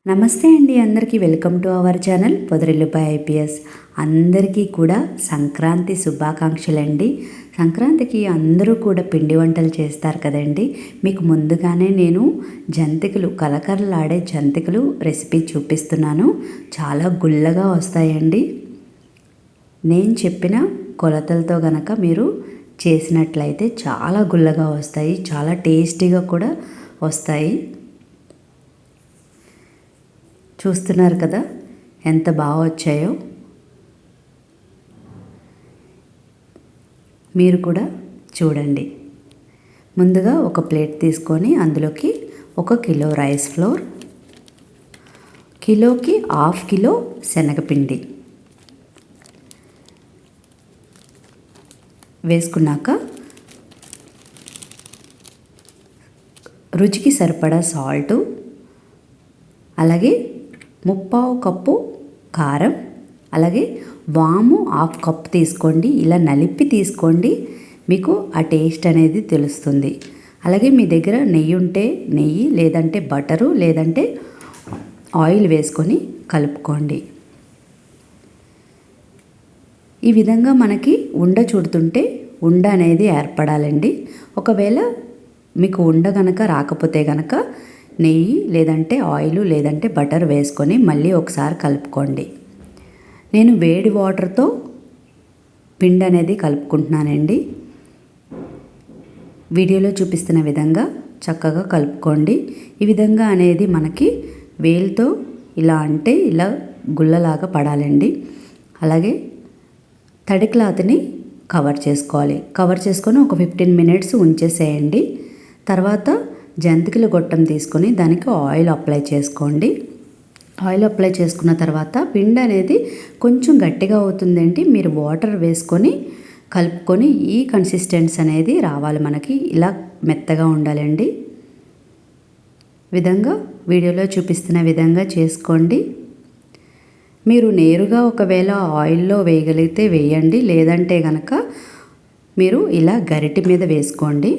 నమస్తే అండి, అందరికీ వెల్కమ్ టు అవర్ ఛానల్ పొదరిల్లుపై ఐపీఎస్. అందరికీ కూడా సంక్రాంతి శుభాకాంక్షలు అండి. సంక్రాంతికి అందరూ కూడా పిండి వంటలు చేస్తారు కదండి. మీకు ముందుగానే నేను జంతికలు, కలకలలాడే జంతికలు రెసిపీ చూపిస్తున్నాను. చాలా గుల్లగా వస్తాయండి. నేను చెప్పిన కొలతలతో గనక మీరు చేసినట్లయితే చాలా గుల్లగా వస్తాయి, చాలా టేస్టీగా కూడా వస్తాయి. చూస్తున్నారు కదా ఎంత బాగా వచ్చాయో. మీరు కూడా చూడండి. ముందుగా ఒక ప్లేట్ తీసుకొని అందులోకి 1 కిలో రైస్ ఫ్లోర్, కిలోకి 1/2 కిలో శనగపిండి వేసుకున్నాక రుచికి సరిపడా సాల్టు, అలాగే 1/4 కప్పు కారం, అలాగే వాము 1/2 కప్పు తీసుకోండి. ఇలా నలిపి తీసుకోండి, మీకు ఆ టేస్ట్ అనేది తెలుస్తుంది. అలాగే మీ దగ్గర నెయ్యి ఉంటే నెయ్యి, లేదంటే బటరు, లేదంటే ఆయిల్ వేసుకొని కలుపుకోండి. ఈ విధంగా మనకి ఉండ చుడుతుంటే ఉండ అనేది ఏర్పడాలండి. ఒకవేళ మీకు ఉండ గనక రాకపోతే గనక నెయ్యి, లేదంటే ఆయిల్, లేదంటే బటర్ వేసుకొని మళ్ళీ ఒకసారి కలుపుకోండి. నేను వేడి వాటర్తో పిండి అనేది కలుపుకుంటున్నానండి. వీడియోలో చూపిస్తున్న విధంగా చక్కగా కలుపుకోండి. ఈ విధంగా అనేది మనకి వేలుతో ఇలా అంటే ఇలా గుల్లలాగా పడాలండి. అలాగే తడి క్లాత్ని కవర్ చేసుకోవాలి. కవర్ చేసుకొని ఒక 15 మినిట్స్ ఉంచేసేయండి. తర్వాత జంతికల గొట్టం తీసుకొని దానికి ఆయిల్ అప్లై చేసుకోండి. ఆయిల్ అప్లై చేసుకున్న తర్వాత పిండి అనేది కొంచెం గట్టిగా అవుతుందండి. మీరు వాటర్ వేసుకొని కలుపుకొని ఈ కన్సిస్టెన్సీ అనేది రావాలి మనకి. ఇలా మెత్తగా ఉండాలండి. విధంగా వీడియోలో చూపిస్తున్న విధంగా చేసుకోండి. మీరు నేరుగా ఒకవేళ ఆయిల్లో వేయగలిగితే వేయండి, లేదంటే కనుక మీరు ఇలా గరిటె మీద వేసుకోండి.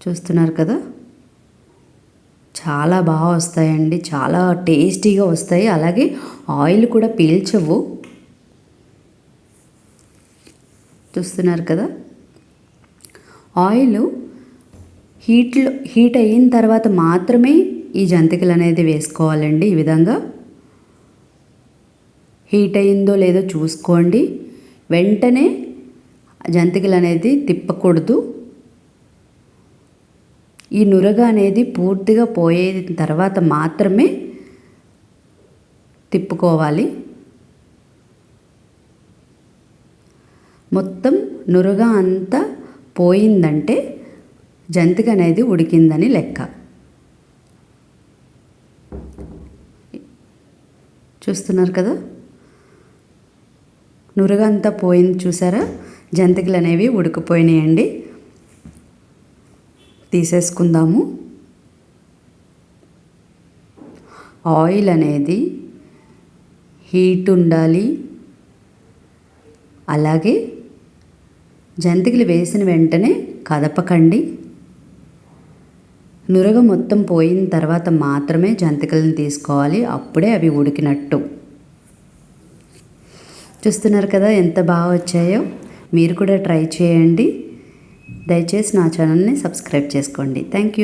చూస్తున్నారు కదా చాలా బాగా వస్తాయండి, చాలా టేస్టీగా వస్తాయి. అలాగే ఆయిల్ కూడా పీల్చవు. చూస్తున్నారు కదా ఆయిల్ హీట్ అయిన తర్వాత మాత్రమే ఈ జంతికలు అనేది వేసుకోవాలండి. ఈ విధంగా హీట్ అయిందో లేదో చూసుకోండి. వెంటనే జంతికలు అనేది తిప్పకూడదు. ఈ నురగ అనేది పూర్తిగా పోయిన తర్వాత మాత్రమే తిప్పుకోవాలి. మొత్తం నురగ అంతా పోయిందంటే జంతిక అనేది ఉడికిందని లెక్క. చూస్తున్నారు కదా నురగ అంతా పోయింది, చూసారా? జంతికలు అనేవి ఉడికిపోయినాయండి. తీసేసుకుందాము. ఆయిల్ అనేది హీట్ ఉండాలి. అలాగే జంతికలు వేసిన వెంటనే కదపకండి. నురగ మొత్తం పోయిన తర్వాత మాత్రమే జంతికలను తీసుకోవాలి. అప్పుడే అవి ఉడికినట్టు. చూస్తున్నారు కదా ఎంత బాగా వచ్చాయో. మీరు కూడా ట్రై చేయండి. దయచేసి నా ఛానల్ని సబ్స్క్రైబ్ చేసుకోండి. Thank you.